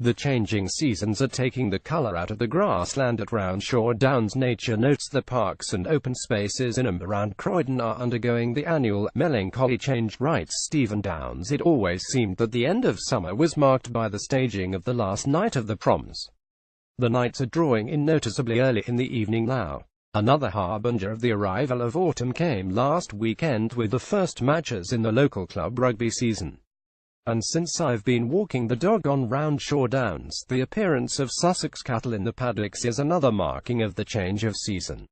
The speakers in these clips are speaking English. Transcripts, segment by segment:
The changing seasons are taking the colour out of the grassland at Roundshaw Downs Nature Notes. The parks and open spaces in and around Croydon are undergoing the annual melancholy change, writes Stephen Downs. It always seemed that the end of summer was marked by the staging of the last night of the proms. The nights are drawing in noticeably early in the evening now. Another harbinger of the arrival of autumn came last weekend with the first matches in the local club rugby season. And since I've been walking the dog on Roundshaw Downs, the appearance of Sussex cattle in the paddocks is another marking of the change of season.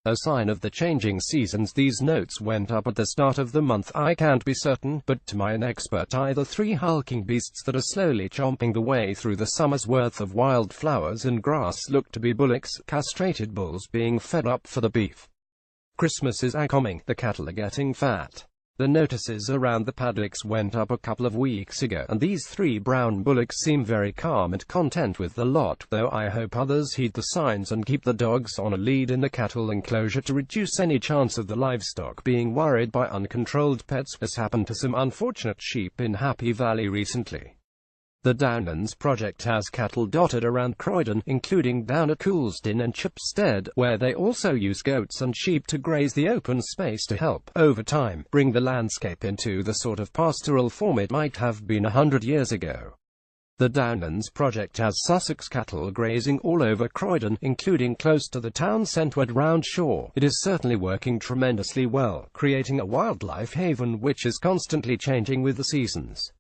A sign of the changing seasons. These notes went up at the start of the month. I can't be certain, but to my inexpert eye the three hulking beasts that are slowly chomping the way through the summer's worth of wild flowers and grass look to be bullocks, castrated bulls being fed up for the beef. Christmas is coming, the cattle are getting fat. The notices around the paddocks went up a couple of weeks ago, and these three brown bullocks seem very calm and content with the lot, though I hope others heed the signs and keep the dogs on a lead in the cattle enclosure to reduce any chance of the livestock being worried by uncontrolled pets, as happened to some unfortunate sheep in Happy Valley recently. The Downlands project has cattle dotted around Croydon, including down at Coulsdon and Chipstead, where they also use goats and sheep to graze the open space to help, over time, bring the landscape into the sort of pastoral form it might have been 100 years ago. The Downlands project has Sussex cattle grazing all over Croydon, including close to the town centre at Roundshaw. It is certainly working tremendously well, creating a wildlife haven which is constantly changing with the seasons.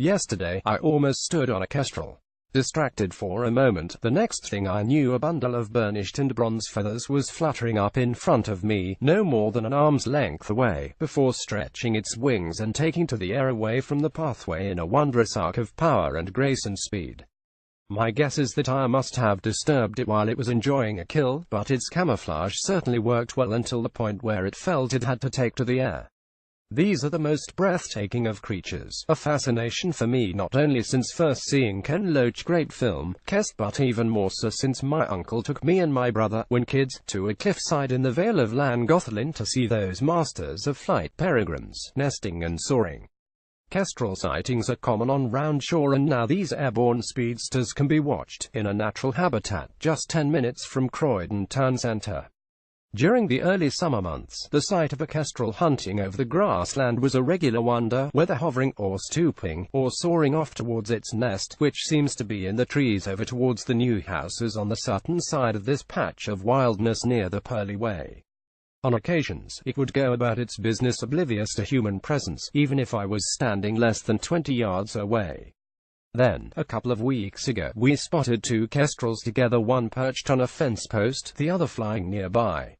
Yesterday, I almost stood on a kestrel. Distracted for a moment, the next thing I knew a bundle of burnished and bronze feathers was fluttering up in front of me, no more than an arm's length away, before stretching its wings and taking to the air away from the pathway in a wondrous arc of power and grace and speed. My guess is that I must have disturbed it while it was enjoying a kill, but its camouflage certainly worked well until the point where it felt it had to take to the air. These are the most breathtaking of creatures, a fascination for me not only since first seeing Ken Loach's great film, Kest, but even more so since my uncle took me and my brother, when kids, to a cliffside in the Vale of Llangollen to see those masters of flight peregrines, nesting and soaring. Kestrel sightings are common on Roundshaw, and now these airborne speedsters can be watched, in a natural habitat, just 10 minutes from Croydon town centre. During the early summer months, the sight of a kestrel hunting over the grassland was a regular wonder, whether hovering, or stooping, or soaring off towards its nest, which seems to be in the trees over towards the new houses on the Sutton side of this patch of wildness near the Purley Way. On occasions, it would go about its business oblivious to human presence, even if I was standing less than 20 yards away. Then, a couple of weeks ago, we spotted two kestrels together, one perched on a fence post, the other flying nearby.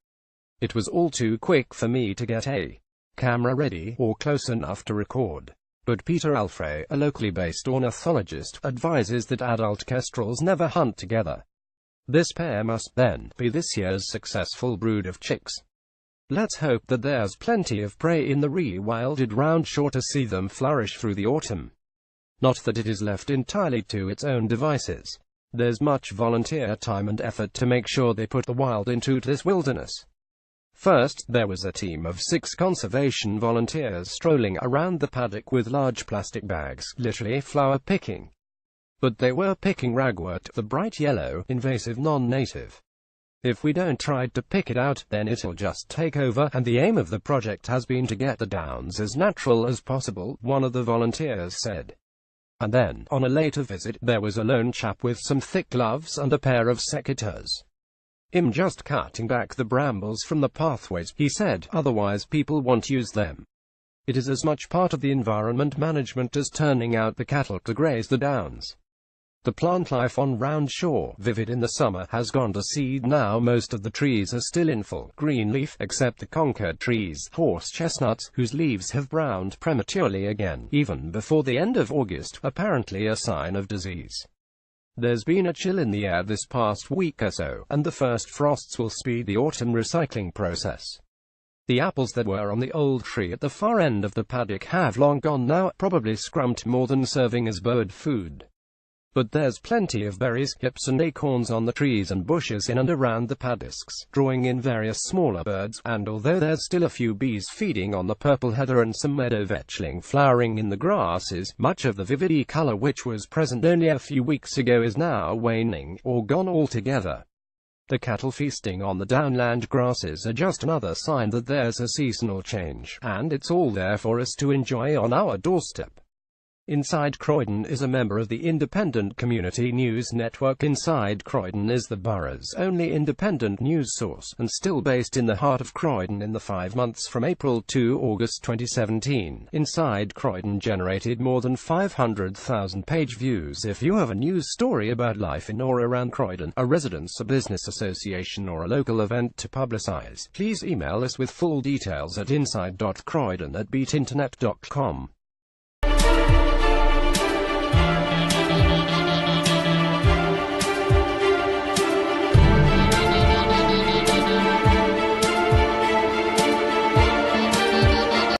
It was all too quick for me to get a camera ready, or close enough to record. But Peter Alfrey, a locally based ornithologist, advises that adult kestrels never hunt together. This pair must, then, be this year's successful brood of chicks. Let's hope that there's plenty of prey in the rewilded Roundshaw to see them flourish through the autumn. Not that it is left entirely to its own devices. There's much volunteer time and effort to make sure they put the wild into this wilderness. First, there was a team of 6 conservation volunteers strolling around the paddock with large plastic bags, literally flower picking. But they were picking ragwort, the bright yellow, invasive non-native. If we don't try to pick it out, then it'll just take over, and the aim of the project has been to get the downs as natural as possible, one of the volunteers said. And then, on a later visit, there was a lone chap with some thick gloves and a pair of secateurs. "I'm just cutting back the brambles from the pathways," he said, "otherwise people won't use them. It is as much part of the environment management as turning out the cattle to graze the downs." The plant life on Roundshaw, vivid in the summer, has gone to seed now. Most of the trees are still in full green leaf, except the Concord trees, horse chestnuts, whose leaves have browned prematurely again, even before the end of August, apparently a sign of disease. There's been a chill in the air this past week or so, and the first frosts will speed the autumn recycling process. The apples that were on the old tree at the far end of the paddock have long gone now, probably scrumped more than serving as bird food. but there's plenty of berries, hips and acorns on the trees and bushes in and around the paddocks, drawing in various smaller birds, and although there's still a few bees feeding on the purple heather and some meadow vetchling flowering in the grasses, much of the vivid colour which was present only a few weeks ago is now waning, or gone altogether. The cattle feasting on the downland grasses are just another sign that there's a seasonal change, and it's all there for us to enjoy on our doorstep. Inside Croydon is a member of the independent community news network. Inside Croydon is the borough's only independent news source, and still based in the heart of Croydon in the 5 months from April to August 2017. Inside Croydon generated more than 500,000 page views. If you have a news story about life in or around Croydon, a residence, a business association or a local event to publicize, please email us with full details at inside.croydon@beatinternet.com.